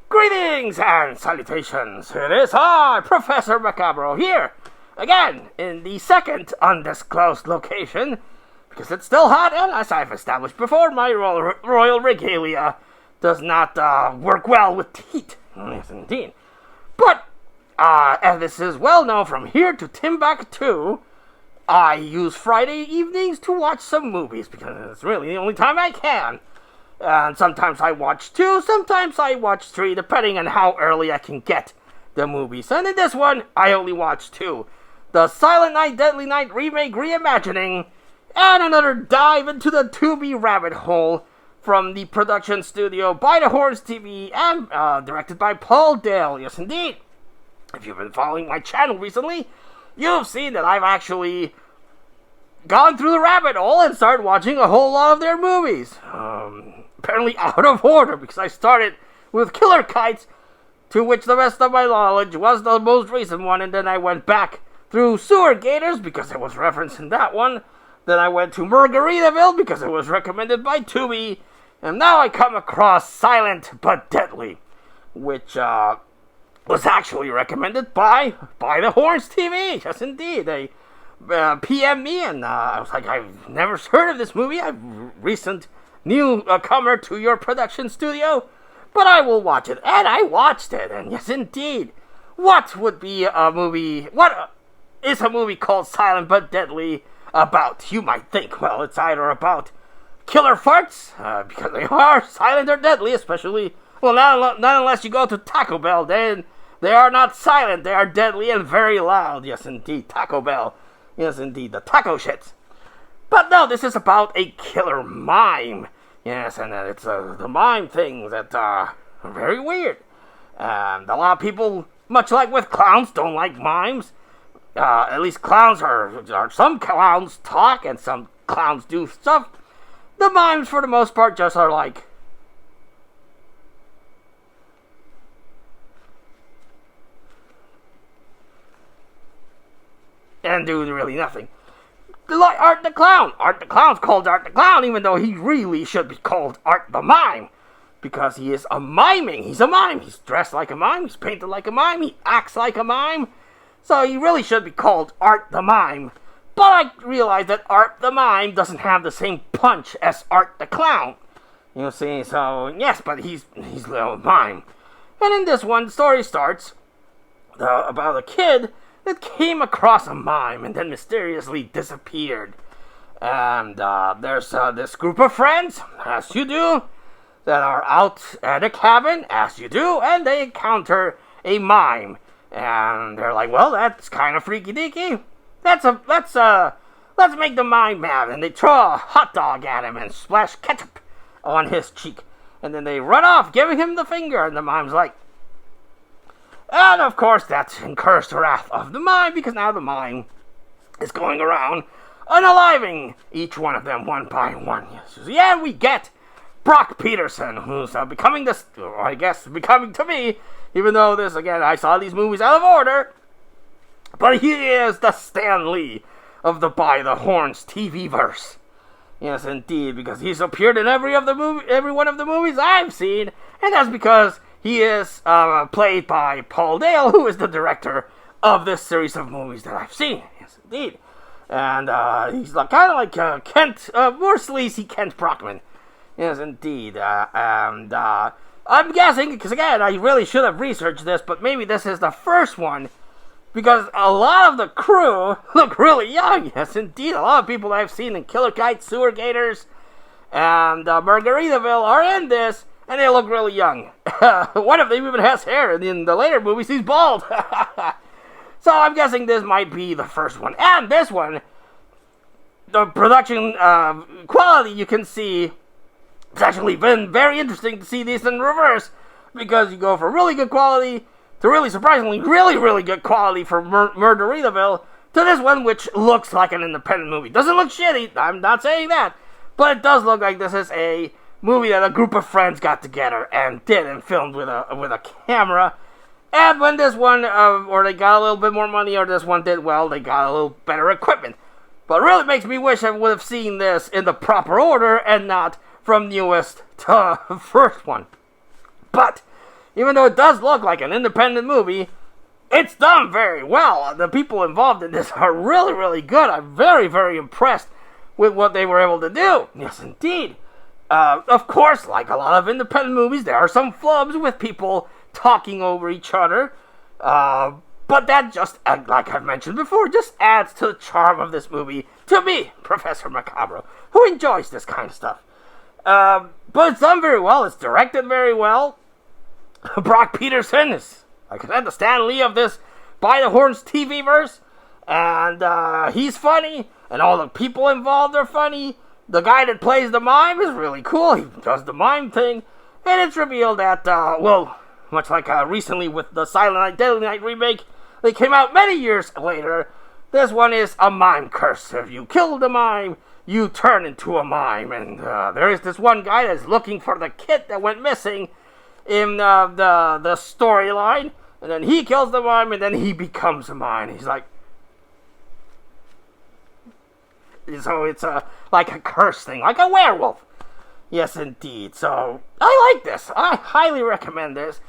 Greetings and salutations. It is I, Professor Macabro, here again in the second undisclosed location because it's still hot, and as I've established before, my royal regalia does not work well with heat. Yes, indeed. But as this is well known from here to Timbuktu, I use Friday evenings to watch some movies because it's really the only time I can. And sometimes I watch 2, sometimes I watch 3, depending on how early I can get the movies. And in this one, I only watched 2. The Silent Night, Deadly Night remake reimagining, and another dive into the Tubi rabbit hole from the production studio By the Horns TV and directed by Paul Dale. Yes, indeed. If you've been following my channel recently, you've seen that I've actually gone through the rabbit hole and started watching a whole lot of their movies. Apparently out of order, because I started with Killer Kites, to which the rest of my knowledge was the most recent one, and then I went back through Sewer Gators, because it was referenced in that one. Then I went to Margaritaville, because it was recommended by Tubi, and now I come across Silent but Deadly, which was actually recommended by the Horns TV. Yes, indeed. They PM me, and I was like, I've never heard of this movie. I'm recent newcomer to your production studio, but I will watch it. And I watched it, and yes, indeed. What would be a movie? What is a movie called Silent but Deadly about? You might think, well, it's either about killer farts, because they are silent or deadly, especially, well, not unless you go to Taco Bell, then they are not silent, they are deadly and very loud. Yes, indeed, Taco Bell. Yes, indeed, the taco shits. But no, this is about a killer mime. Yes, and it's the mime thing that are very weird. And a lot of people, much like with clowns, don't like mimes. At least clowns are some clowns talk and some clowns do stuff. The mimes, for the most part, just are like, and do really nothing. Like Art the Clown. Art the Clown's called Art the Clown, even though he really should be called Art the Mime. Because he is a miming. He's a mime. He's dressed like a mime. He's painted like a mime. He acts like a mime. So he really should be called Art the Mime. But I realize that Art the Mime doesn't have the same punch as Art the Clown. You see, so yes, but he's a little mime. And in this one, the story starts about a kid that came across a mime and then mysteriously disappeared. And there's this group of friends, as you do, that are out at a cabin, as you do, and they encounter a mime. And they're like, well, that's kind of freaky deaky. Let's make the mime mad. And they throw a hot dog at him and splash ketchup on his cheek. And then they run off, giving him the finger, and the mime's like, and of course, that incurs the wrath of the mime, because now the mime is going around unaliving each one of them one by one. So yeah, we get Brock Peterson, who's becoming to me, even though this, again, I saw these movies out of order, but he is the Stan Lee of the By the Horns TV verse. Yes, indeed, because he's appeared in every one of the movies I've seen, and that's because he is played by Paul Dale, who is the director of this series of movies that I've seen. Yes, indeed. And he's kind of like Kent, more sleazy Kent Brockman. Yes, indeed. And I'm guessing, because again, I really should have researched this, but maybe this is the first one, because a lot of the crew look really young. Yes, indeed. A lot of people I've seen in Killer Kites, Sewer Gators, and Margaritaville are in this, and they look really young. One of them even has hair, and in the later movies, he's bald. So I'm guessing this might be the first one. And this one, the production quality, you can see, it's actually been very interesting to see these in reverse, because you go from really good quality to really surprisingly really, really good quality for Murderitaville to this one, which looks like an independent movie. Doesn't look shitty, I'm not saying that, but it does look like this is a movie that a group of friends got together and did and filmed with a camera. And when this one, or they got a little bit more money, or this one did well, they got a little better equipment. But it really makes me wish I would have seen this in the proper order and not from newest to first one. But even though it does look like an independent movie, it's done very well. The people involved in this are really, really good. I'm very, very impressed with what they were able to do. Yes, indeed. Of course, like a lot of independent movies, there are some flubs with people talking over each other. But that just, like I've mentioned before, just adds to the charm of this movie. To me, Professor Macabro, who enjoys this kind of stuff. But it's done very well. It's directed very well. Brock Peterson is, like I said, the Stan Lee of this By the Horns TV-verse. And he's funny. And all the people involved are funny. The guy that plays the mime is really cool. He does the mime thing. And it's revealed that, much like recently with the Silent Night, Deadly Night remake, they came out many years later. This one is a mime curse. If you kill the mime, you turn into a mime. And there is this one guy that's looking for the kid that went missing in the storyline. And then he kills the mime, and then he becomes a mime. He's like... So it's like a curse thing, like a werewolf. Yes, indeed. So, I like this. I highly recommend this.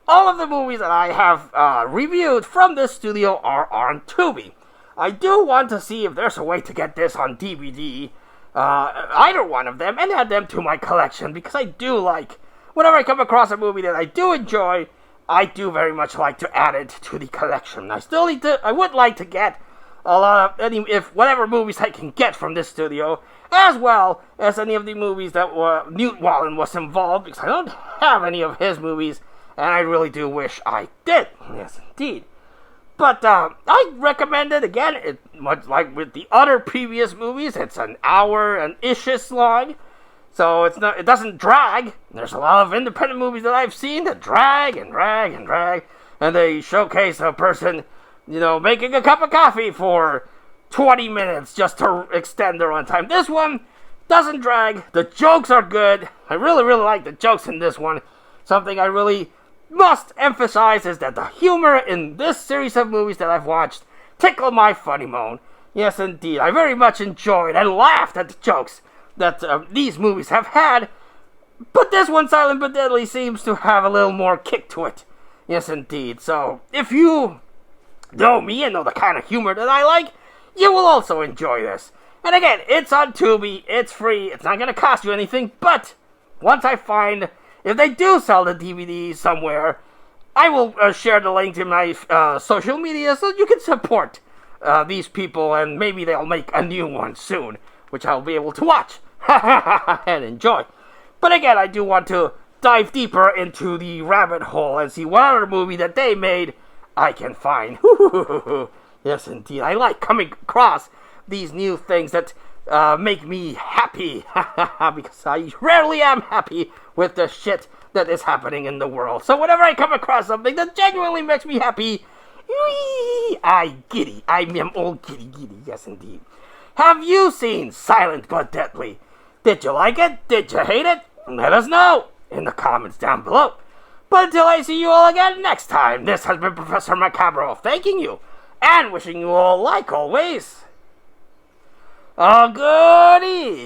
All of the movies that I have reviewed from this studio are on Tubi. I do want to see if there's a way to get this on DVD, either one of them, and add them to my collection, because I do like, whenever I come across a movie that I do enjoy, I do very much like to add it to the collection. I would like to get a lot of, whatever movies I can get from this studio, as well as any of the movies that Newt Wallen was involved, because I don't have any of his movies, and I really do wish I did. Yes, indeed. But I recommend it again. Much like with the other previous movies, it's an hour and ishes long, so it doesn't drag. There's a lot of independent movies that I've seen that drag and drag and drag, and they showcase a person, making a cup of coffee for 20 minutes just to extend their runtime. This one doesn't drag. The jokes are good. I really, really like the jokes in this one. Something I really must emphasize is that the humor in this series of movies that I've watched tickle my funny bone. Yes, indeed. I very much enjoyed and laughed at the jokes that these movies have had. But this one, Silent but Deadly, seems to have a little more kick to it. Yes, indeed. So, if you know me and know the kind of humor that I like, you will also enjoy this. And again, it's on Tubi, it's free, it's not going to cost you anything, but once I find, if they do sell the DVDs somewhere, I will share the link to my social media so you can support these people, and maybe they'll make a new one soon, which I'll be able to watch and enjoy. But again, I do want to dive deeper into the rabbit hole and see what other movie that they made I can find. Yes, indeed. I like coming across these new things that make me happy. Because I rarely am happy with the shit that is happening in the world. So whenever I come across something that genuinely makes me happy, I'm all giddy. Yes, indeed. Have you seen Silent but Deadly? Did you like it? Did you hate it? Let us know in the comments down below. But until I see you all again next time, this has been Professor Macabro thanking you and wishing you all, like always, a good evening.